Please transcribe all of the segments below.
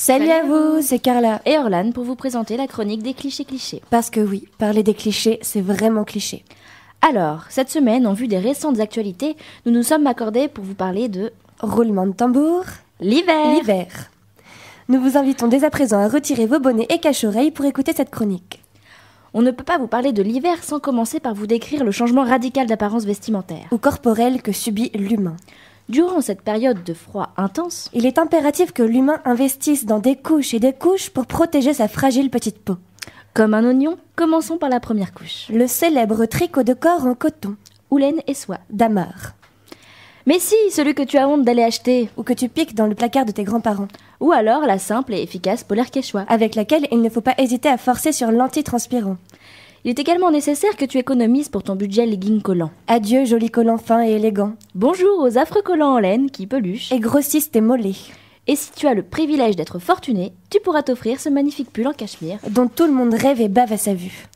Salut à vous, c'est Carla et Orlan pour vous présenter la chronique des clichés. Parce que oui, parler des clichés, c'est vraiment cliché. Alors, cette semaine, en vue des récentes actualités, nous nous sommes accordés pour vous parler de... Roulement de tambour. L'hiver. Nous vous invitons dès à présent à retirer vos bonnets et cache-oreilles pour écouter cette chronique. On ne peut pas vous parler de l'hiver sans commencer par vous décrire le changement radical d'apparence vestimentaire ou corporelle que subit l'humain. Durant cette période de froid intense, il est impératif que l'humain investisse dans des couches et des couches pour protéger sa fragile petite peau. Comme un oignon, commençons par la première couche. Le célèbre tricot de corps en coton, ou laine et soie, d'Amar. Mais si, celui que tu as honte d'aller acheter, ou que tu piques dans le placard de tes grands-parents. Ou alors la simple et efficace polaire quechua, avec laquelle il ne faut pas hésiter à forcer sur l'antitranspirant. Il est également nécessaire que tu économises pour ton budget legging collant. Adieu, joli collant fin et élégant. Bonjour aux affreux collants en laine qui peluchent et grossissent tes mollets. Et si tu as le privilège d'être fortuné, tu pourras t'offrir ce magnifique pull en cachemire dont tout le monde rêve et bave à sa vue.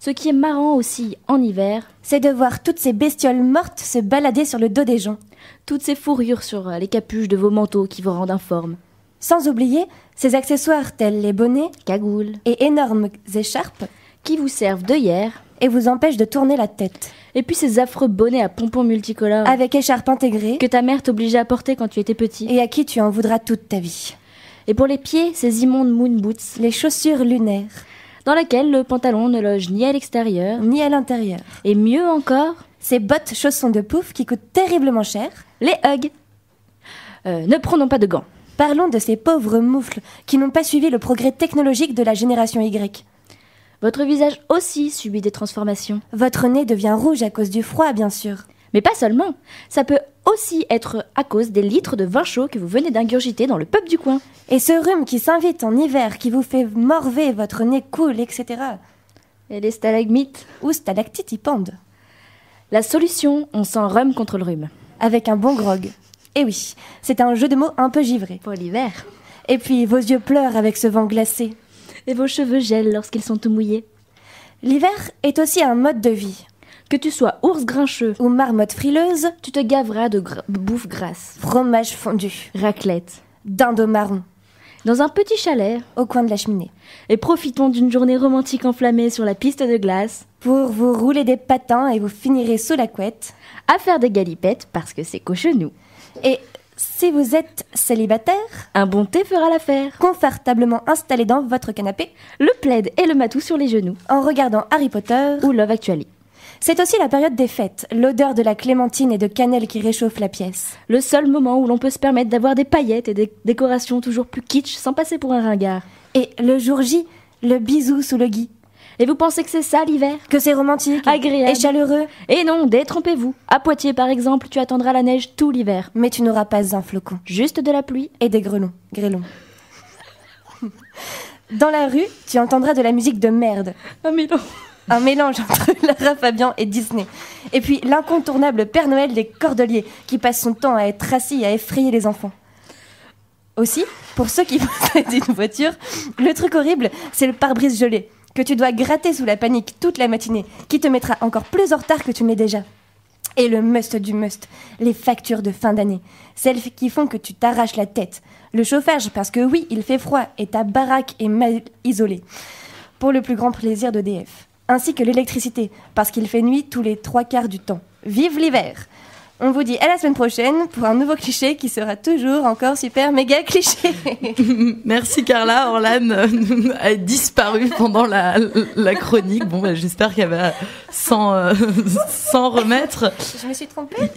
Ce qui est marrant aussi en hiver, c'est de voir toutes ces bestioles mortes se balader sur le dos des gens. Toutes ces fourrures sur les capuches de vos manteaux qui vous rendent informes. Sans oublier ces accessoires tels les bonnets, cagoules et énormes écharpes qui vous servent d'œillères et vous empêchent de tourner la tête. Et puis ces affreux bonnets à pompons multicolores avec écharpe intégrée que ta mère t'obligeait à porter quand tu étais petit et à qui tu en voudras toute ta vie. Et pour les pieds, ces immondes moon boots, les chaussures lunaires, dans lesquelles le pantalon ne loge ni à l'extérieur ni à l'intérieur. Et mieux encore, ces bottes chaussons de pouf qui coûtent terriblement cher, les Ugg. Ne prenons pas de gants. Parlons de ces pauvres moufles qui n'ont pas suivi le progrès technologique de la génération Y. Votre visage aussi subit des transformations. Votre nez devient rouge à cause du froid, bien sûr. Mais pas seulement. Ça peut aussi être à cause des litres de vin chaud que vous venez d'ingurgiter dans le pub du coin. Et ce rhume qui s'invite en hiver, qui vous fait morver, votre nez coule, etc. Et les stalagmites ou stalactites y pendent. La solution, on sent rhum contre le rhume. Avec un bon grog. Et oui, c'est un jeu de mots un peu givré. Pour l'hiver. Et puis vos yeux pleurent avec ce vent glacé. Et vos cheveux gèlent lorsqu'ils sont tout mouillés. L'hiver est aussi un mode de vie. Que tu sois ours grincheux ou marmotte frileuse, tu te gaveras de bouffe grasse. Fromage fondu, raclette, dinde marron. Dans un petit chalet, au coin de la cheminée. Et profitons d'une journée romantique enflammée sur la piste de glace. Pour vous rouler des patins et vous finirez sous la couette. À faire des galipettes parce que c'est cochonou. Et si vous êtes célibataire, un bon thé fera l'affaire. Confortablement installé dans votre canapé, le plaid et le matou sur les genoux, en regardant Harry Potter ou Love Actually. C'est aussi la période des fêtes, l'odeur de la clémentine et de cannelle qui réchauffe la pièce. Le seul moment où l'on peut se permettre d'avoir des paillettes et des décorations toujours plus kitsch sans passer pour un ringard. Et le jour J, le bisou sous le gui. Et vous pensez que c'est ça l'hiver ? Que c'est romantique, agréable et chaleureux ? Et non, détrompez-vous. À Poitiers par exemple, tu attendras la neige tout l'hiver. Mais tu n'auras pas un flocon. Juste de la pluie. Et des grêlons. Dans la rue, tu entendras de la musique de merde. Un mélange entre Lara Fabian et Disney. Et puis l'incontournable Père Noël des Cordeliers, qui passe son temps à être assis et à effrayer les enfants. Aussi, pour ceux qui possèdent une voiture, le truc horrible, c'est le pare-brise gelé, que tu dois gratter sous la panique toute la matinée, qui te mettra encore plus en retard que tu ne l'es déjà. Et le must du must, les factures de fin d'année, celles qui font que tu t'arraches la tête. Le chauffage, parce que oui, il fait froid et ta baraque est mal isolée, pour le plus grand plaisir d'EDF. Ainsi que l'électricité, parce qu'il fait nuit tous les 3/4 du temps. Vive l'hiver! On vous dit à la semaine prochaine pour un nouveau cliché qui sera toujours encore super méga cliché. Merci Carla. Orlan a disparu pendant la chronique. Bon, j'espère qu'elle va s'en remettre. Je me suis trompée.